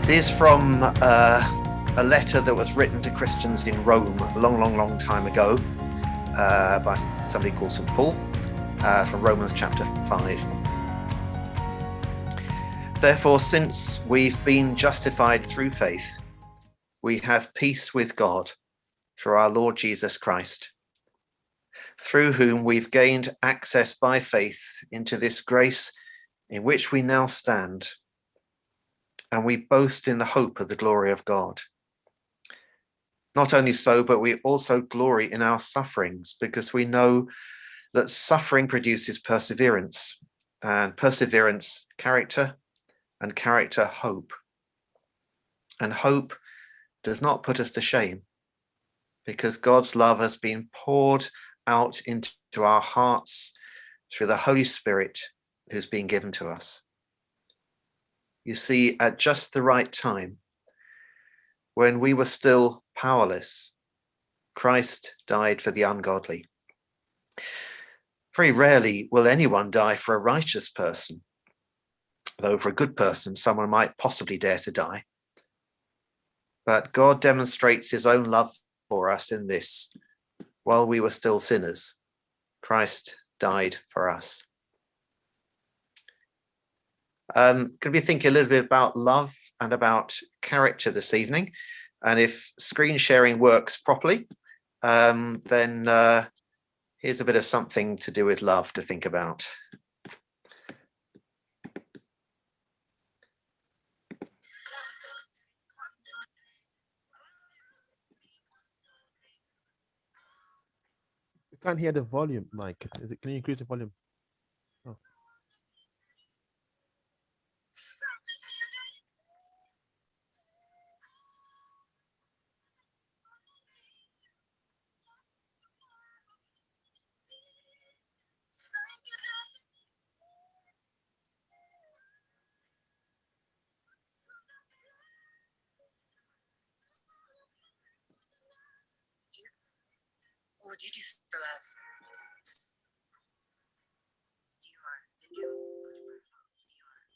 is from a letter that was written to Christians in Rome a long time ago by somebody called St. Paul, from Romans chapter 5. Therefore, since we've been justified through faith, we have peace with God through our Lord Jesus Christ, through whom we've gained access by faith into this grace in which we now stand, and we boast in the hope of the glory of God. Not only so, but we also glory in our sufferings, because we know that suffering produces perseverance, and perseverance, character, and character, hope. And hope does not put us to shame, because God's love has been poured out into our hearts through the Holy Spirit who's been given to us. You see, at just the right time, when we were still powerless, Christ died for the ungodly. Very rarely will anyone die for a righteous person, though for a good person, someone might possibly dare to die. But God demonstrates his own love for us in this: while we were still sinners, Christ died for us. Going to be thinking a little bit about love and about character this evening. And if screen sharing works properly, then here's a bit of something to do with love to think about. We can't hear the volume, Mike. Can you increase the volume? Oh. What did you do for love? Dior, the new Perfume, Dior.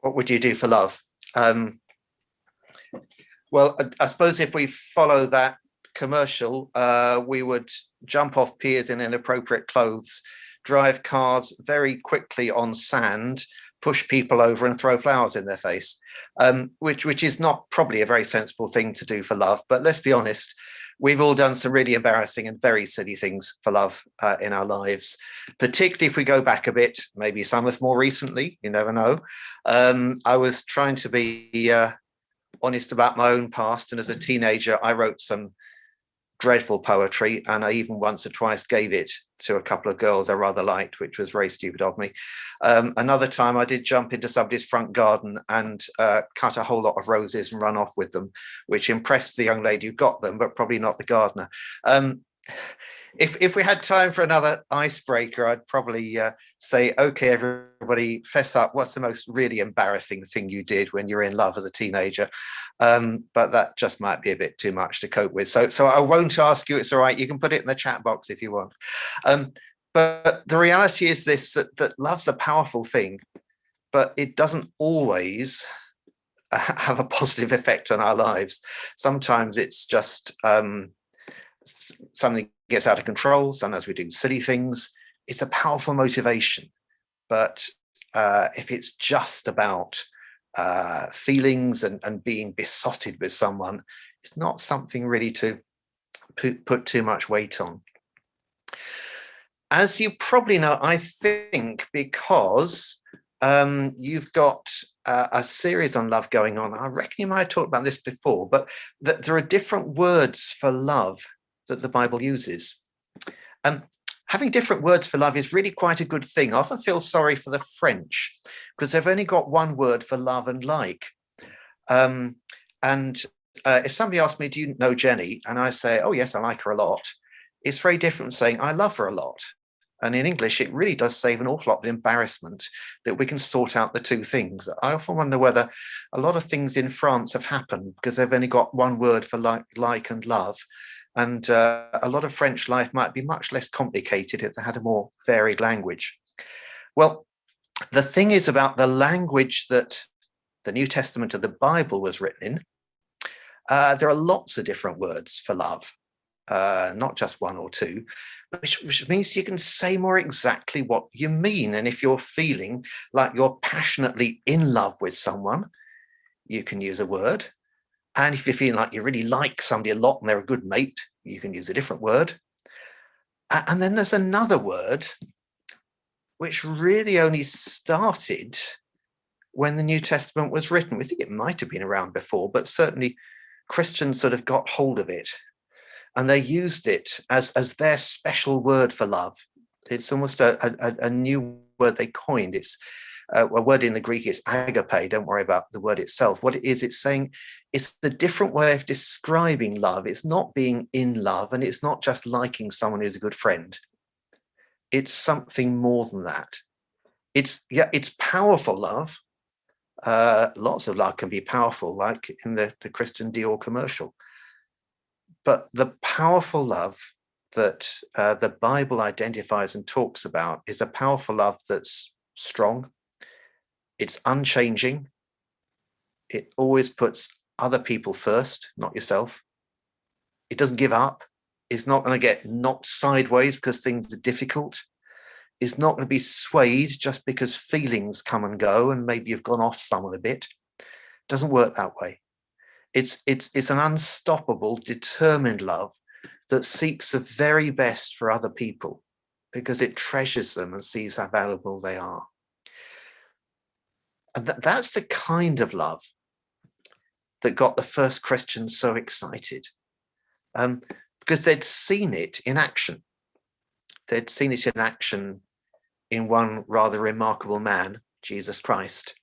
What would you do for love? Well, I suppose if we follow that commercial, we would jump off piers in inappropriate clothes, drive cars very quickly on sand, push people over and throw flowers in their face, which is not probably a very sensible thing to do for love. But let's be honest, we've all done some really embarrassing and very silly things for love in our lives, particularly if we go back a bit, maybe some of us more recently, you never know. I was trying to be honest about my own past, and as a teenager, I wrote some dreadful poetry, and I even once or twice gave it to a couple of girls I rather liked, which was very stupid of me. Another time I did jump into somebody's front garden and cut a whole lot of roses and run off with them, which impressed the young lady who got them, but probably not the gardener. If we had time for another icebreaker, I'd probably say, okay, everybody, fess up. What's the most really embarrassing thing you did when you were in love as a teenager? But that just might be a bit too much to cope with. So I won't ask you. It's all right. You can put it in the chat box if you want. But the reality is this, that love's a powerful thing, but it doesn't always have a positive effect on our lives. Sometimes it's just something gets out of control. Sometimes we do silly things. It's a powerful motivation, but if it's just about feelings and being besotted with someone, it's not something really to put too much weight on. As you probably know, I think because you've got a series on love going on, I reckon you might have talked about this before, but that there are different words for love that the Bible uses. Having different words for love is really quite a good thing. I often feel sorry for the French because they've only got one word for love and like. If somebody asks me, do you know Jenny? And I say, oh yes, I like her a lot. It's very different from saying I love her a lot. And in English, it really does save an awful lot of embarrassment that we can sort out the two things. I often wonder whether a lot of things in France have happened because they've only got one word for like and love. And a lot of French life might be much less complicated if they had a more varied language. Well, the thing is about the language that the New Testament of the Bible was written in, there are lots of different words for love, not just one or two, which means you can say more exactly what you mean. And if you're feeling like you're passionately in love with someone, you can use a word. And if you're feeling like you really like somebody a lot and they're a good mate, you can use a different word. And then there's another word which really only started when the New Testament was written. We think it might have been around before, but certainly Christians sort of got hold of it and they used it as their special word for love. It's almost a new word they coined. It's a word in the Greek is agape. Don't worry about the word itself. What it is, it's saying it's a different way of describing love. It's not being in love, and it's not just liking someone who's a good friend. It's something more than that. It's powerful love. Lots of love can be powerful, like in the Christian Dior commercial. But the powerful love that the Bible identifies and talks about is a powerful love that's strong. It's unchanging. It always puts other people first, not yourself. It doesn't give up. It's not going to get knocked sideways because things are difficult. It's not going to be swayed just because feelings come and go and maybe you've gone off someone a bit. It doesn't work that way. It's an unstoppable, determined love that seeks the very best for other people because it treasures them and sees how valuable they are. And that's the kind of love that got the first Christians so excited, because they'd seen it in action. They'd seen it in action in one rather remarkable man, Jesus Christ.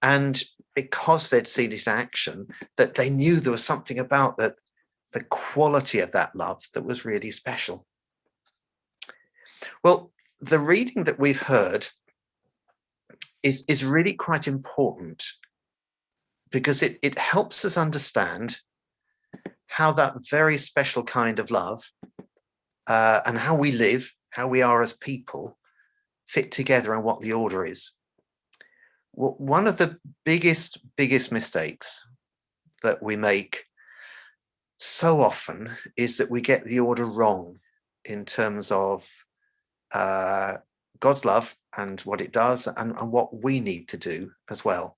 And because they'd seen it in action, that they knew there was something about the quality of that love that was really special. Well, the reading that we've heard is really quite important because it helps us understand how that very special kind of love and how we live, how we are as people, fit together and what the order is. Well, one of the biggest mistakes that we make so often is that we get the order wrong in terms of God's love and what it does and what we need to do as well.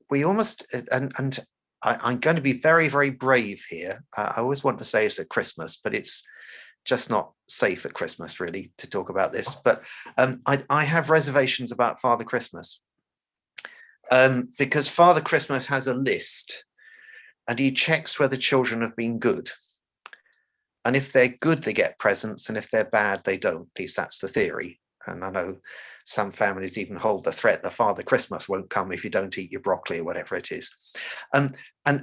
We almost, and I'm going to be very, very brave here. I always want to say it's at Christmas, but it's just not safe at Christmas really to talk about this. But I have reservations about Father Christmas because Father Christmas has a list and he checks whether children have been good. And if they're good, they get presents. And if they're bad, they don't. At least that's the theory. And I know some families even hold the threat that Father Christmas won't come if you don't eat your broccoli or whatever it is. And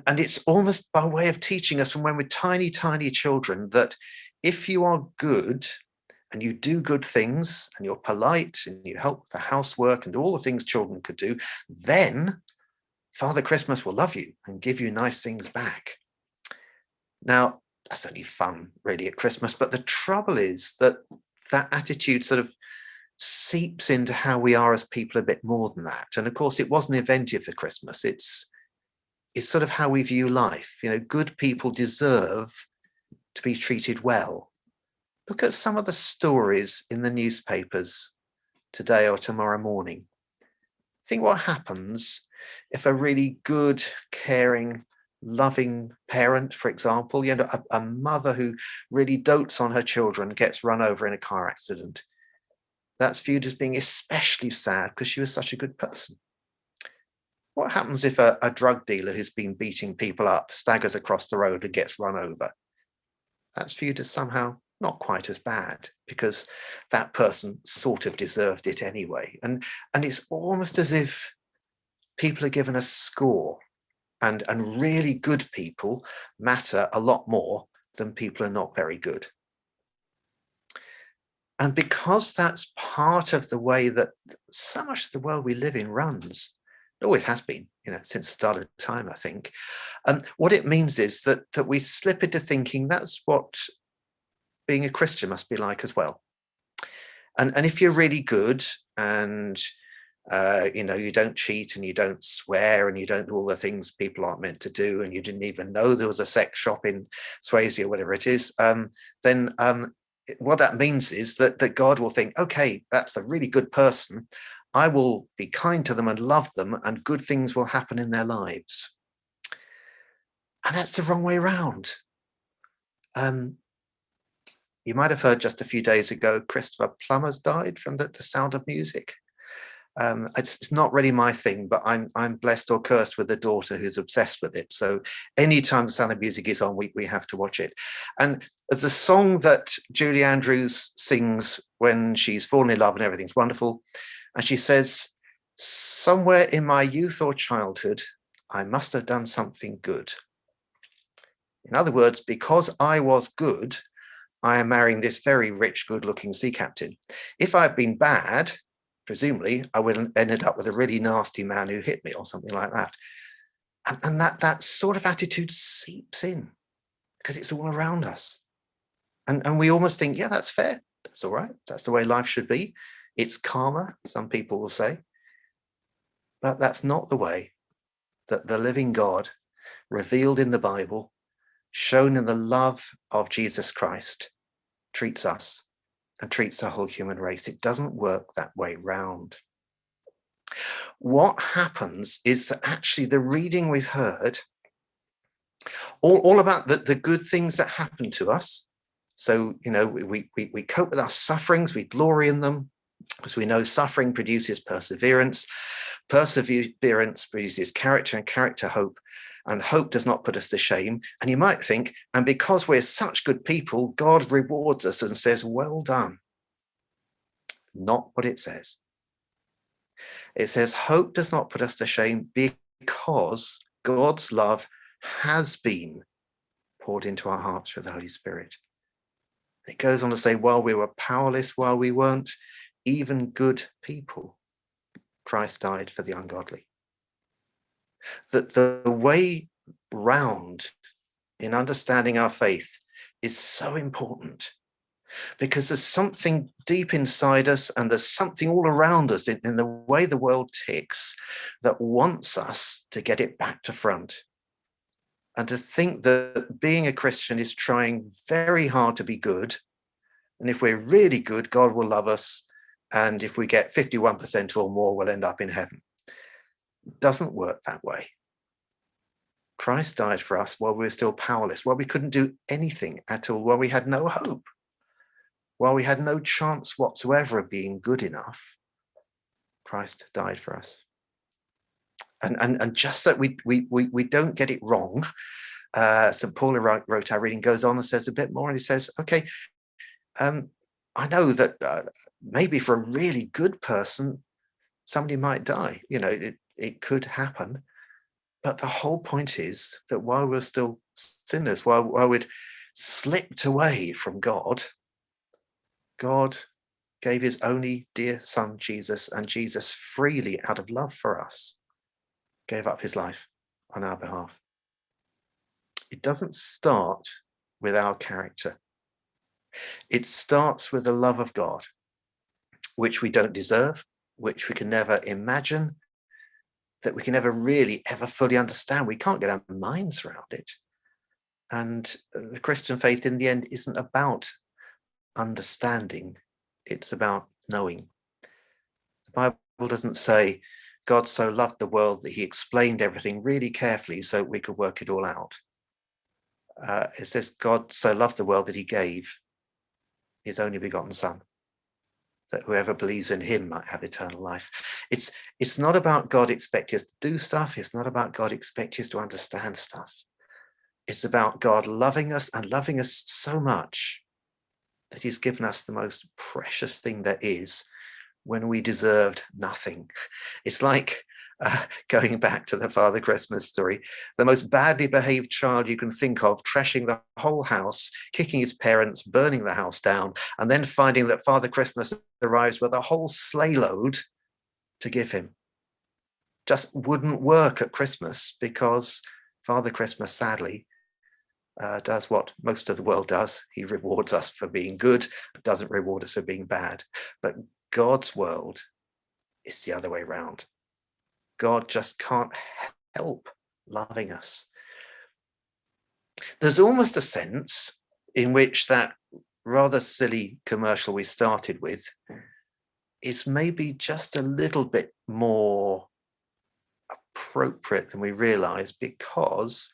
it's almost by way of teaching us from when we're tiny children that if you are good and you do good things and you're polite and you help with the housework and do all the things children could do, then Father Christmas will love you and give you nice things back. Now, that's only fun really at Christmas, but the trouble is that attitude sort of seeps into how we are as people a bit more than that. And of course, it wasn't invented for Christmas. It's sort of how we view life. You know, good people deserve to be treated well. Look at some of the stories in the newspapers today or tomorrow morning. Think what happens if a really good, caring, loving parent, for example, you know, a mother who really dotes on her children gets run over in a car accident. That's viewed as being especially sad because she was such a good person. What happens if a drug dealer who's been beating people up staggers across the road and gets run over? That's viewed as somehow not quite as bad because that person sort of deserved it anyway. And it's almost as if people are given a score, and really good people matter a lot more than people who are not very good. And because that's part of the way that so much of the world we live in runs, It always has been, since the start of time, I think. What it means is that we slip into thinking that's what being a Christian must be like as well. And if you're really good and you don't cheat and you don't swear and you don't do all the things people aren't meant to do, and you didn't even know there was a sex shop in Swayze or whatever it is, then what that means is that God will think, okay, that's a really good person. I will be kind to them and love them, and good things will happen in their lives. And that's the wrong way around. You might have heard just a few days ago, Christopher Plummer's died from the Sound of Music. It's not really my thing, but I'm blessed or cursed with a daughter who's obsessed with it. So anytime the Sound of Music is on, we have to watch it. And there's a song that Julie Andrews sings when she's fallen in love and everything's wonderful. And she says, somewhere in my youth or childhood, I must have done something good. In other words, because I was good, I am marrying this very rich, good-looking sea captain. If I'd been bad, presumably I would have ended up with a really nasty man who hit me or something like that. And that sort of attitude seeps in because it's all around us. And we almost think, yeah, that's fair. That's all right. That's the way life should be. It's karma, some people will say. But that's not the way that the living God, revealed in the Bible, shown in the love of Jesus Christ, treats us and treats the whole human race. It doesn't work that way round. What happens is that actually the reading we've heard, all about the good things that happen to us. So, we cope with our sufferings, we glory in them, because we know suffering produces perseverance. Perseverance produces character, and character hope. And hope does not put us to shame. And you might think, and because we're such good people, God rewards us and says, well done. Not what it says. It says, hope does not put us to shame because God's love has been poured into our hearts through the Holy Spirit. It goes on to say, while we were powerless, while we weren't even good people, Christ died for the ungodly. That the way round in understanding our faith is so important, because there's something deep inside us and there's something all around us in the way the world ticks that wants us to get it back to front. And to think that being a Christian is trying very hard to be good. And if we're really good, God will love us. And if we get 51% or more, we'll end up in heaven. It doesn't work that way. Christ died for us while we were still powerless, while we couldn't do anything at all, while we had no hope, while we had no chance whatsoever of being good enough. Christ died for us. And just that we don't get it wrong, St. Paul wrote our reading, goes on and says a bit more, and he says, okay, I know that maybe for a really good person, somebody might die. It could happen. But the whole point is that while we're still sinners, while we'd slipped away from God, God gave his only dear son, Jesus, and Jesus freely, out of love for us, gave up his life on our behalf. It doesn't start with our character. It starts with the love of God, which we don't deserve, which we can never imagine, that we can never really ever fully understand. We can't get our minds around it. And the Christian faith in the end isn't about understanding, it's about knowing. The Bible doesn't say God so loved the world that he explained everything really carefully so we could work it all out. It says God so loved the world that he gave his only begotten son, that whoever believes in him might have eternal life. It's not about God expecting us to do stuff. It's not about God expecting us to understand stuff. It's about God loving us and loving us so much that he's given us the most precious thing there is when we deserved nothing. It's like going back to the Father Christmas story, the most badly behaved child you can think of, trashing the whole house, kicking his parents, burning the house down, and then finding that Father Christmas arrives with a whole sleigh load to give him. just wouldn't work at Christmas, because Father Christmas, sadly, does what most of the world does. He rewards us for being good, doesn't reward us for being bad. But God's world is the other way around. God just can't help loving us. There's almost a sense in which that rather silly commercial we started with is maybe just a little bit more appropriate than we realize, because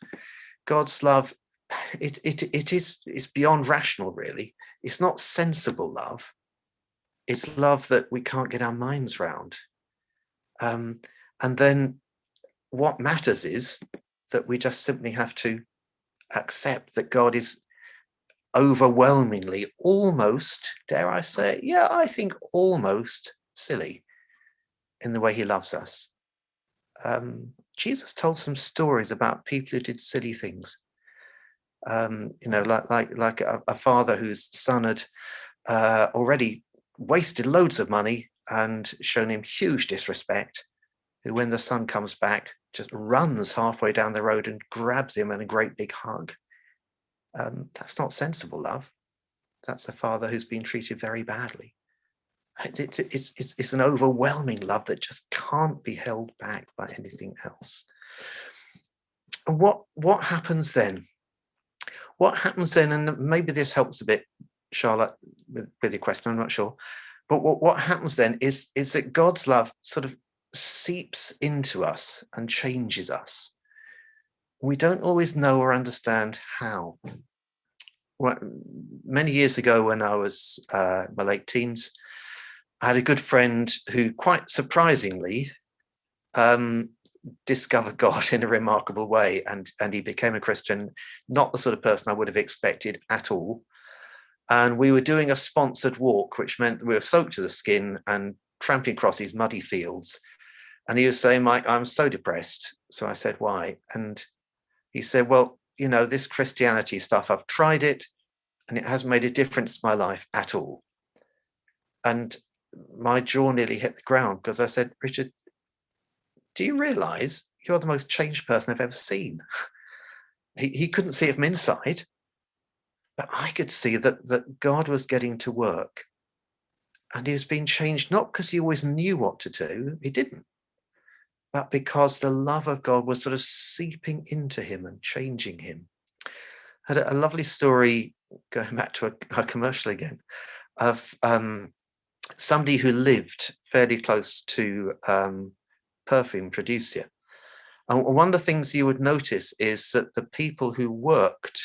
God's love, it's beyond rational, really. It's not sensible love. It's love that we can't get our minds round. And then what matters is that we just simply have to accept that God is overwhelmingly, almost, dare I say, yeah, I think almost silly in the way he loves us. Jesus told some stories about people who did silly things. Like a father whose son had already wasted loads of money and shown him huge disrespect, who, when the son comes back, just runs halfway down the road and grabs him in a great big hug. That's not sensible love. That's a father who's been treated very badly. It's an overwhelming love that just can't be held back by anything else. And what happens then? What happens then, and maybe this helps a bit, Charlotte, with your question, I'm not sure. But what happens then is that God's love sort of seeps into us and changes us. We don't always know or understand how. Well, many years ago, when I was my late teens, I had a good friend who, quite surprisingly, discovered God in a remarkable way, and he became a Christian, not the sort of person I would have expected at all. And we were doing a sponsored walk, which meant we were soaked to the skin and tramping across these muddy fields. And he was saying, Mike, I'm so depressed. So I said, why? And he said, well, this Christianity stuff, I've tried it and it hasn't made a difference to my life at all. And my jaw nearly hit the ground, because I said, Richard, do you realize you're the most changed person I've ever seen? He couldn't see it from inside, but I could see that God was getting to work, and he was being changed, not because he always knew what to do, he didn't, but because the love of God was sort of seeping into him and changing him. I had a lovely story, going back to a commercial again, of somebody who lived fairly close to Perfume producer. And one of the things you would notice is that the people who worked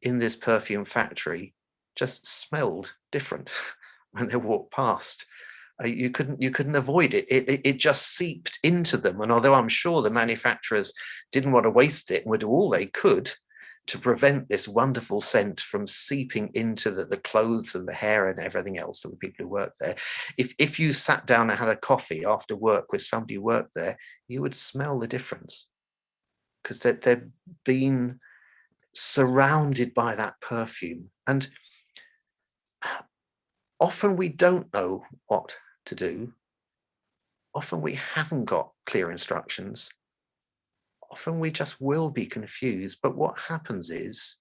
in this perfume factory just smelled different when they walked past. You couldn't avoid it. It just seeped into them. And although I'm sure the manufacturers didn't want to waste it and would do all they could to prevent this wonderful scent from seeping into the clothes and the hair and everything else of the people who worked there, if you sat down and had a coffee after work with somebody who worked there, you would smell the difference, because they'd been surrounded by that perfume. And often we don't know what to do. Often we haven't got clear instructions. Often we just will be confused. But what happens is,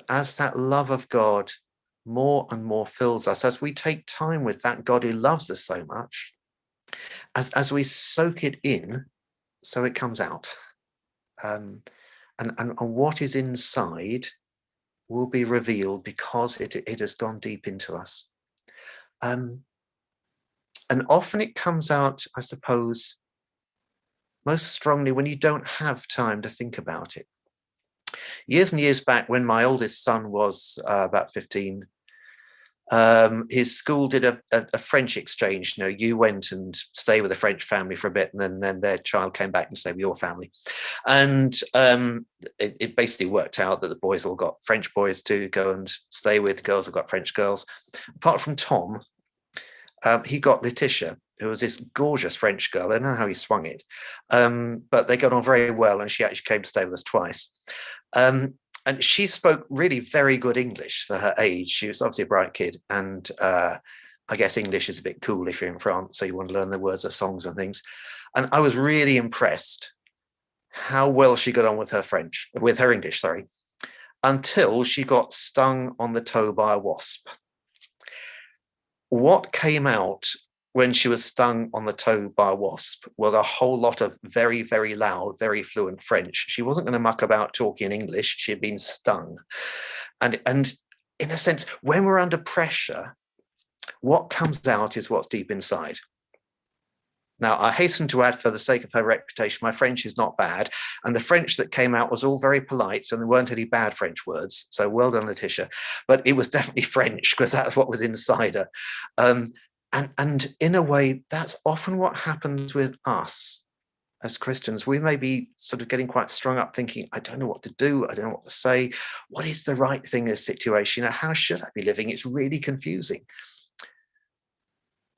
as that love of God more and more fills us, as we take time with that God who loves us so much, as we soak it in, so it comes out. And what is inside will be revealed, because it has gone deep into us. And often it comes out, I suppose, most strongly when you don't have time to think about it. Years and years back, when my oldest son was about 15, his school did a French exchange. You went and stayed with a French family for a bit, and then their child came back and stayed with your family. And it basically worked out that the boys all got French boys to go and stay with, girls have got French girls. Apart from Tom, he got Letitia, who was this gorgeous French girl. I don't know how he swung it, but they got on very well, and she actually came to stay with us twice. And she spoke really very good English for her age. She was obviously a bright kid, and I guess English is a bit cool if you're in France, so you want to learn the words of songs and things. And I was really impressed how well she got on with her English, sorry, until she got stung on the toe by a wasp. What came out when she was stung on the toe by a wasp was a whole lot of very, very loud, very fluent French. She wasn't going to muck about talking English. She had been stung. And in a sense, when we're under pressure, what comes out is what's deep inside. Now, I hasten to add, for the sake of her reputation, my French is not bad. And the French that came out was all very polite, and there weren't any bad French words. So well done, Letitia. But it was definitely French, because that's what was inside her. And in a way, that's often what happens with us as Christians. We may be sort of getting quite strung up thinking, I don't know what to do. I don't know what to say. What is the right thing in this situation? How should I be living? It's really confusing.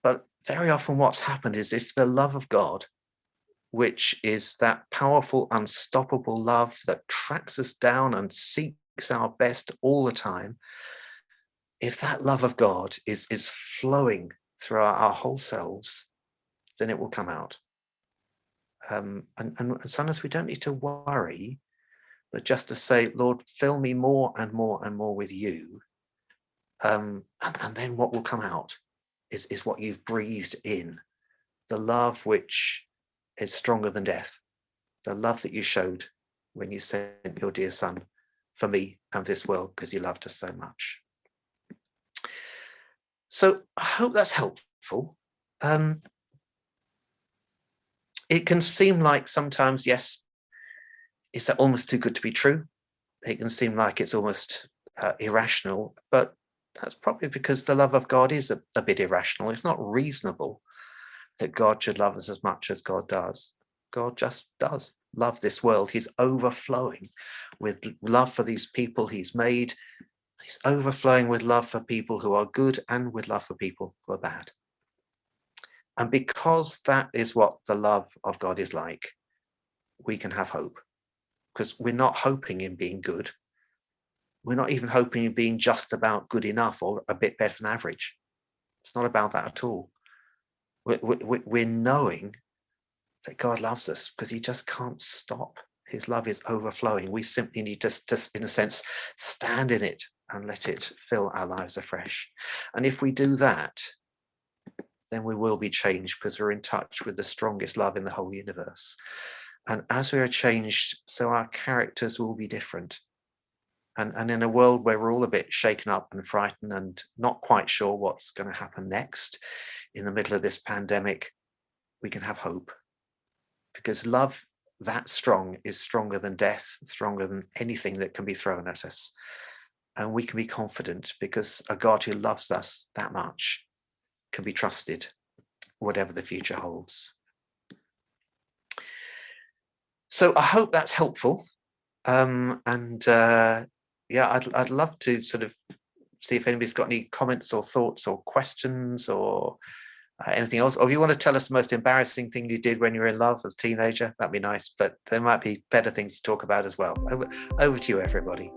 But very often what's happened is, if the love of God, which is that powerful, unstoppable love that tracks us down and seeks our best all the time, if that love of God is flowing through our whole selves, then it will come out. And sometimes we don't need to worry, but just to say, Lord, fill me more and more and more with you. And then what will come out is what you've breathed in, the love which is stronger than death, the love that you showed when you sent your dear son for me and this world, because you loved us so much. So I hope that's helpful. It can seem like sometimes, yes, it's almost too good to be true. It can seem like it's almost irrational, but that's probably because the love of God is a bit irrational. It's not reasonable that God should love us as much as God does. God just does love this world. He's overflowing with love for these people he's made. He's overflowing with love for people who are good and with love for people who are bad. And because that is what the love of God is like, we can have hope, because we're not hoping in being good. We're not even hoping in being just about good enough or a bit better than average. It's not about that at all. We're knowing that God loves us because he just can't stop. His love is overflowing. We simply need to, in a sense, stand in it and let it fill our lives afresh. And if we do that, then we will be changed, because we're in touch with the strongest love in the whole universe. And as we are changed, so our characters will be different. And in a world where we're all a bit shaken up and frightened and not quite sure what's going to happen next in the middle of this pandemic, we can have hope, because love that strong is stronger than death, stronger than anything that can be thrown at us. And we can be confident, because a God who loves us that much can be trusted, whatever the future holds. So I hope that's helpful. Yeah, I'd love to sort of see if anybody's got any comments or thoughts or questions or anything else. Or if you want to tell us the most embarrassing thing you did when you were in love as a teenager, that'd be nice. But there might be better things to talk about as well. Over to you, everybody.